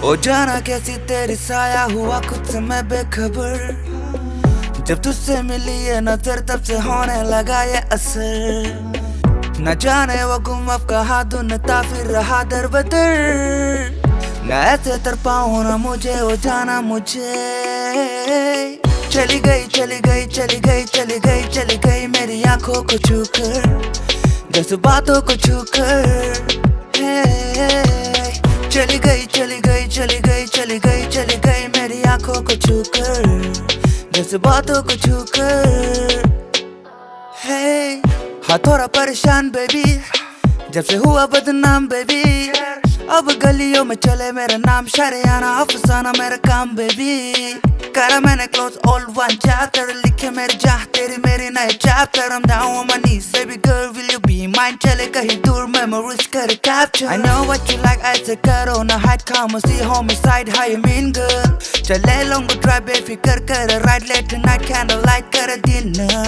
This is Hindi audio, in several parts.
ओ जाना कैसी तेरी साया हुआ खुद से मैं बेखबर। जब तुझसे मिली ये नजर तब से होने लगा ये असर। न जाने वो गुम अब कहा धुनता फिर रहा दर बदर। न ऐसे तर पाऊं ना मुझे ओ जाना मुझे। चली गई चली गई चली गई चली गई चली गई मेरी आंखों को छूकर, जज्बातों को छूकर। चली गई चली गई चली गई चली गई चली गई मेरी आंखों को छूकर, जज्बातों को छूकर। हाँ थोड़ा परेशान बेबी, जब से हुआ बदनाम बेबी। अब गलियों में चले मेरा नाम, शरियाना अफसाना मेरा काम बेबी। करा मैंने क्लोज ऑल वन चैप्टर, लिखे मेरे चाह तेरी मेरी नए chapter. I'm down on my knees, baby girl will you be mine? चले कहीं दूर memories करे capture। I know what you like, I say करो ना hide, come and see homicide, how you mean girl? चले long drive बेफिक्र करे ride late tonight, candlelight करे dinner।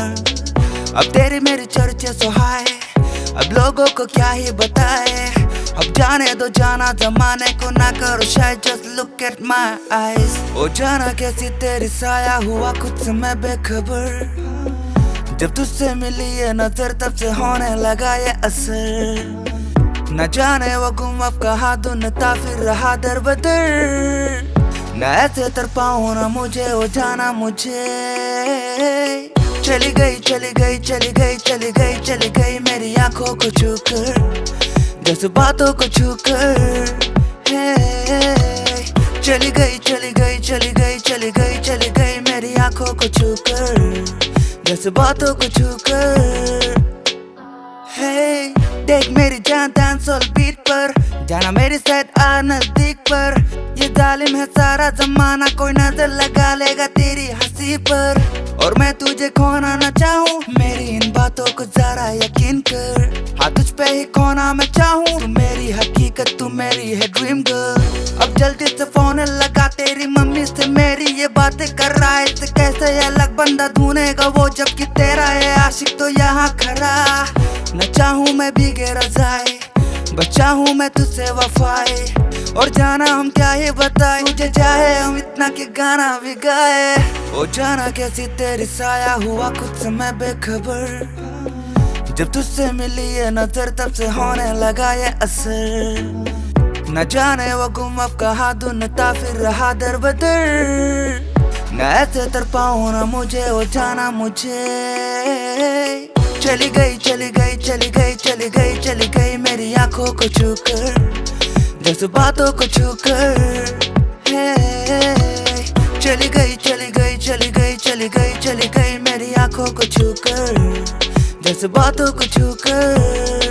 अब तेरी मेरी चर्चा so high, अब लोगों को क्या ही बताए। अब जाने दो जाना जमाने को ना करो शायद, just look at my eyes। ओ जाना कैसी तेरी साया हुआ खुद से मैं बेखबर। जब तुझसे मिली ये नजर तब से होने लगा ये असर। न जाने वो गुम अब कहा धुनता फिर रहा दर बदर। न ऐसे तर पाऊं ना मुझे ओ जाना मुझे। चली गई चली गई चली गई चली गई चली गई मेरी आंखों को छूकर, जज्बातों को छूकर। चली गई चली गई चली गई चली गई चली गई मेरी आंखों को छूकर, जज्बातों को छूकर। देख मेरी जान डांस और बीट पर, जाना मेरी साइड आ नजदीक पर। ये जालिम है सारा जमाना, कोई नजर लगा लेगा तेरी हंसी पर। और मैं तुझे खोना ना चाहूँ, मेरी इन बातों को जरा यकीन कर। हाँ तुझ पे ही खोना मैं चाहूँ, तू मेरी हकीकत तू मेरी है ड्रीम गर्ल। अब जल्दी से फोन लगा तेरी मम्मी से, मेरी ये बातें कर रहा है। इससे कैसे अलग बंदा ढूंढेगा वो, जबकि तेरा है आशिक तो यहाँ खड़ा। न चाहूँ मैं भीगे रज़ाए, बस चाहूँ मैं तुझसे वफाए। और जाना हम क्या ही बताए, तुझे चाहे हम इतना कि गाना भी गाए। ओ जाना कैसी तेरी साया हुआ खुद से मैं बेखबर। जब तुझसे मिली ये नजर तब से होने लगा ये असर। न जाने वो गुम अब कहा धुनता फिर रहा दर बदर। न ऐसे तर पाऊं ना मुझे ओ जाना मुझे। चली गई चली गई चली गई चली गई चली गई मेरी आंखों को छूकर, जज्बातों को छूकर। चली गई चली गई चली गई चली गई चली गई मेरी आंखों को छूकर, जज्बातों को छूकर।